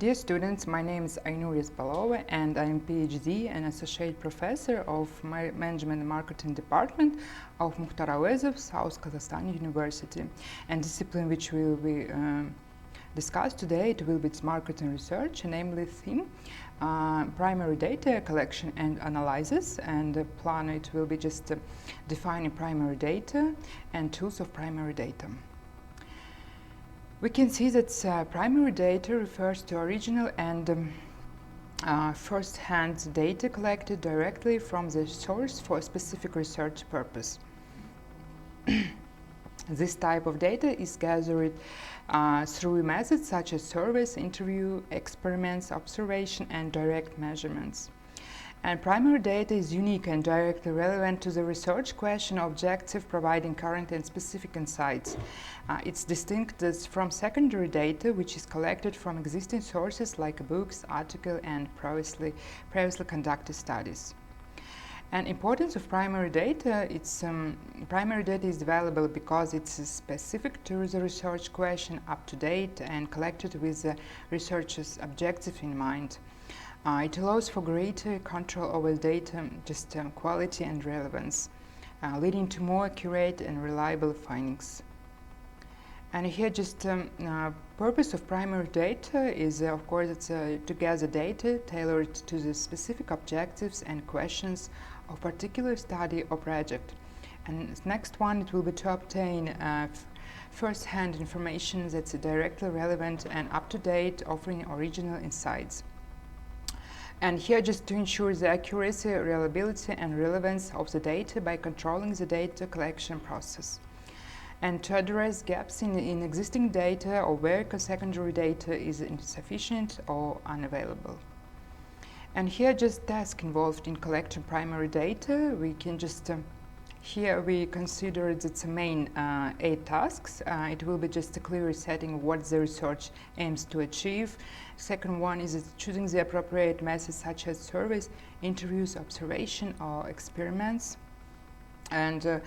Dear students, my name is Ainur Yesbolova and I am PhD and Associate Professor of Management and Marketing Department of im.Ауезова, South Kazakhstan University. And discipline which will be discussed today, it will be marketing research, namely theme, primary data collection and analysis, and the plan it will be just defining primary data and tools of primary data. We can see that primary data refers to original and first-hand data collected directly from the source for a specific research purpose. This type of data is gathered through methods such as surveys, interview, experiments, observation, and direct measurements. And primary data is unique and directly relevant to the research question objective, providing current and specific insights. It's distinct from secondary data, which is collected from existing sources like books, articles, and previously conducted studies. And importance of primary data, primary data is valuable because it's specific to the research question, up to date, and collected with the researcher's objective in mind. It allows for greater control over data, quality and relevance, leading to more accurate and reliable findings. And here purpose of primary data is, of course, it's to gather data tailored to the specific objectives and questions of particular study or project. And next one, it will be to obtain first-hand information that's directly relevant and up-to-date, offering original insights. And here to ensure the accuracy, reliability and relevance of the data by controlling the data collection process. And to address gaps in existing data or where secondary data is insufficient or unavailable. And here tasks involved in collecting primary data. We can here we consider the main 8 tasks. It will be clearly setting what the research aims to achieve. Second one is choosing the appropriate methods such as surveys, interviews, observation, or experiments. And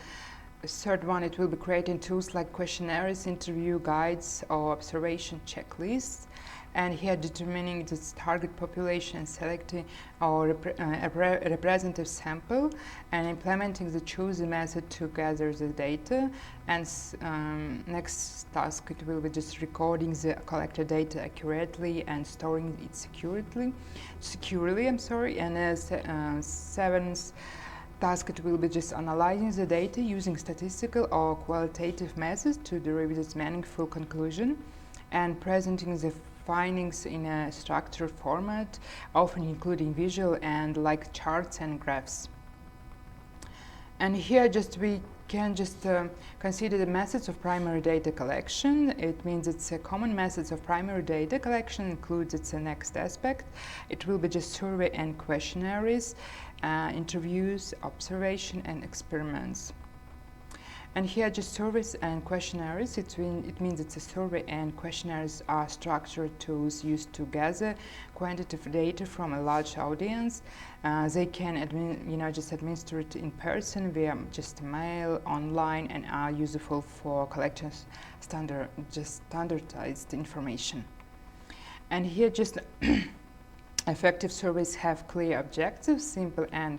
third one, it will be creating tools like questionnaires, interview guides, or observation checklists. And here determining the target population, selecting a representative sample, and implementing the chosen method to gather the data. And next task, it will be recording the collected data accurately and storing it securely. And seventh task, it will be analyzing the data using statistical or qualitative methods to derive this meaningful conclusion, and presenting the findings in a structured format, often including visual and charts and graphs. And here we can consider the methods of primary data collection. It means it's a common methods of primary data collection includes the next aspect. It will be survey and questionnaires, interviews, observation and experiments. And here surveys and questionnaires, it means it's a survey and questionnaires are structured tools used to gather quantitative data from a large audience. They can administer it in person via mail, online, and are useful for collecting standardized information. And here effective surveys have clear objectives, simple and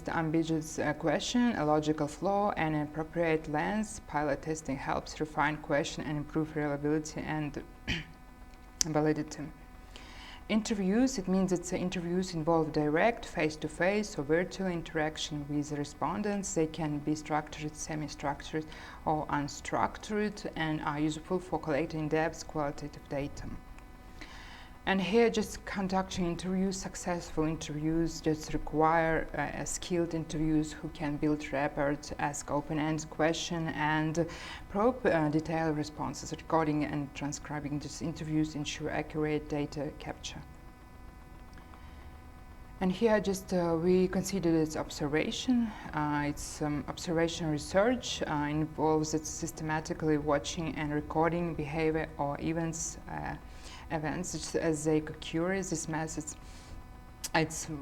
ambiguous question, a logical flow, and an appropriate lens. Pilot testing helps refine question and improve reliability and validity. Interviews, it means interviews involve direct, face-to-face or virtual interaction with the respondents. They can be structured, semi-structured, or unstructured, and are useful for collecting in-depth qualitative data. And here conducting interviews, successful interviews require skilled interviews who can build rapport, ask open-ended questions, and probe detailed responses. Recording and transcribing these interviews ensure accurate data capture. And here we consider this observation. It's observation research involves systematically watching and recording behavior or events as they occur. This method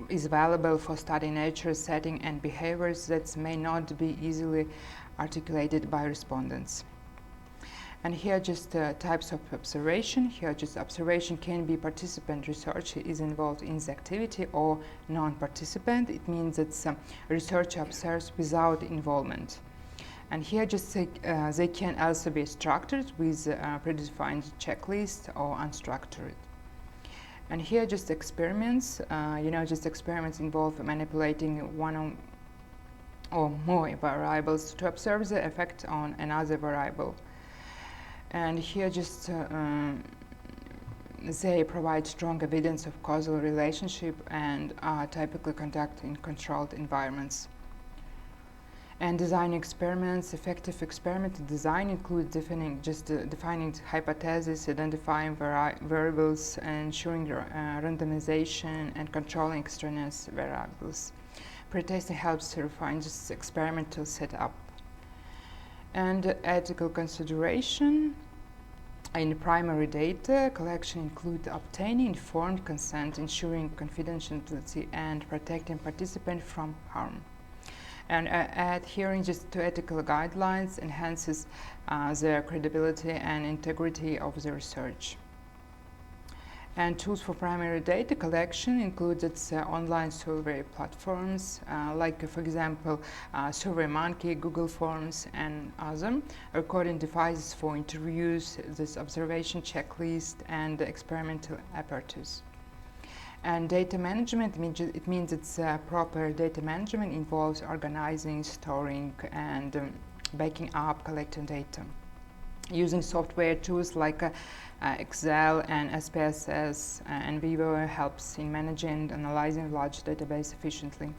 is valuable for studying nature, setting, and behaviors that may not be easily articulated by respondents. And here just types of observation. Here just observation can be participant research is involved in the activity, or non-participant. It means that researcher observes without involvement. And here just they can also be structured with predefined checklist or unstructured. And here just experiments, just experiments involve manipulating one or more variables to observe the effect on another variable. And here just they provide strong evidence of causal relationship and are typically conducted in controlled environments. And design experiments. Effective experiment design includes defining hypotheses, identifying variables, ensuring randomization, and controlling extraneous variables. Pretesting helps to refine this experimental setup. And ethical consideration. In primary data collection include obtaining informed consent, ensuring confidentiality, and protecting participants from harm. And adhering just to ethical guidelines enhances their credibility and integrity of the research. And tools for primary data collection include online survey platforms like, for example, SurveyMonkey, Google Forms, and other. Recording devices for interviews, this observation checklist, and experimental apparatus. And data management, it means it's proper data management involves organizing, storing, and backing up collected data. Using software tools like Excel and SPSS and Vivo helps in managing and analyzing large database efficiently.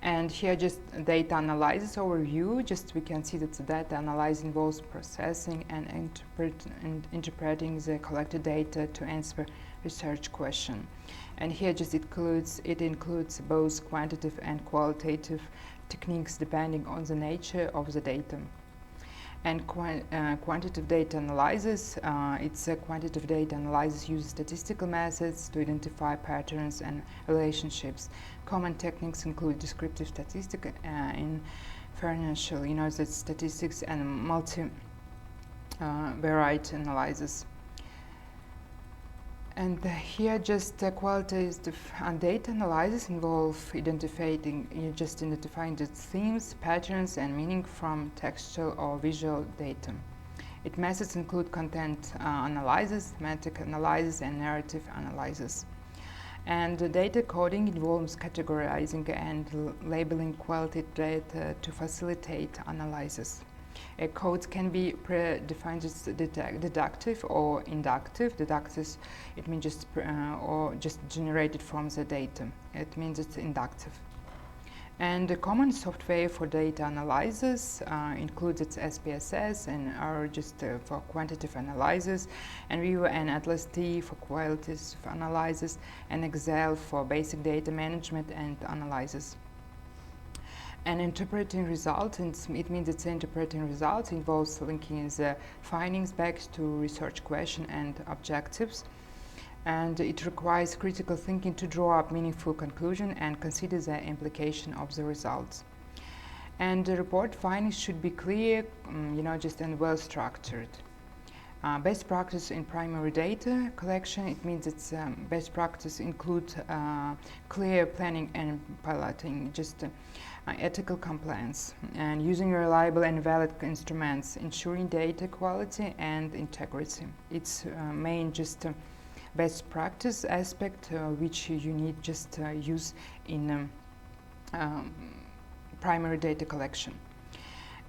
And here just data analysis overview, just we can see that the data analysis involves processing and interpreting the collected data to answer research question. And here just it includes both quantitative and qualitative techniques depending on the nature of the data. And quantitative data analysis, quantitative data analysis uses statistical methods to identify patterns and relationships. Common techniques include descriptive statistics, inferential, the statistics, and multivariate analysis. And here just qualitative data analysis involve identifying the themes, patterns, and meaning from textual or visual data. Its methods include content analysis, thematic analysis, and narrative analysis. And data coding involves categorizing and labeling qualitative data to facilitate analysis. Codes can be predefined as deductive or inductive. Deductive, it means or just generated from the data. It means it's inductive. And the common software for data analysis includes SPSS and R for quantitative analysis, and Vivo and Atlas T for qualitative analysis, and Excel for basic data management and analysis. And interpreting results, it means that interpreting results involves linking the findings back to research question and objectives. And it requires critical thinking to draw up meaningful conclusion and consider the implication of the results. And the report findings should be clear, and well structured. Best practice in primary data collection, it means it's best practice include clear planning and piloting, ethical compliance, and using reliable and valid instruments, ensuring data quality and integrity. It's main best practice aspect which you need use in primary data collection.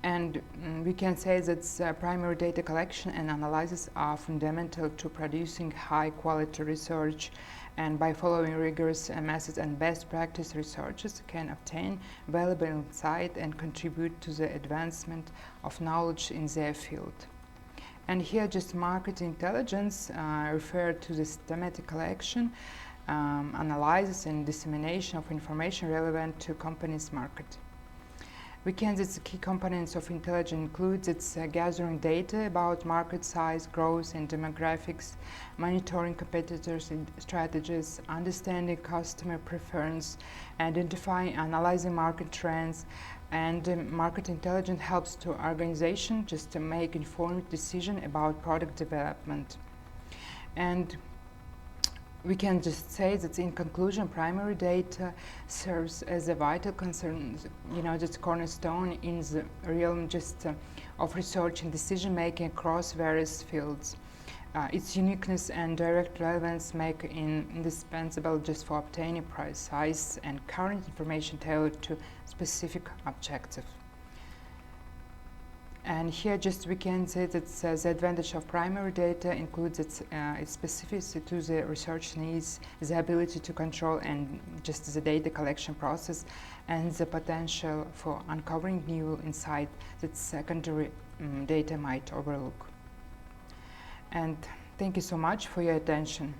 And we can say that primary data collection and analysis are fundamental to producing high quality research, and by following rigorous methods and best practice, researchers can obtain valuable insight and contribute to the advancement of knowledge in their field. And here market intelligence refer to the systematic collection, analysis, and dissemination of information relevant to company's market. We can say the key components of intelligence includes gathering data about market size, growth and demographics, monitoring competitors and strategies, understanding customer preference, identifying, analyzing market trends, and market intelligence helps to organization just to make informed decision about product development. And we can just say that in conclusion, primary data serves as a vital concern, just cornerstone in the realm of research and decision making across various fields. Its uniqueness and direct relevance make it indispensable just for obtaining precise and current information tailored to specific objectives. And here we can say that the advantage of primary data includes its specificity to the research needs, the ability to control and just the data collection process, and the potential for uncovering new insight that secondary data might overlook. And thank you so much for your attention.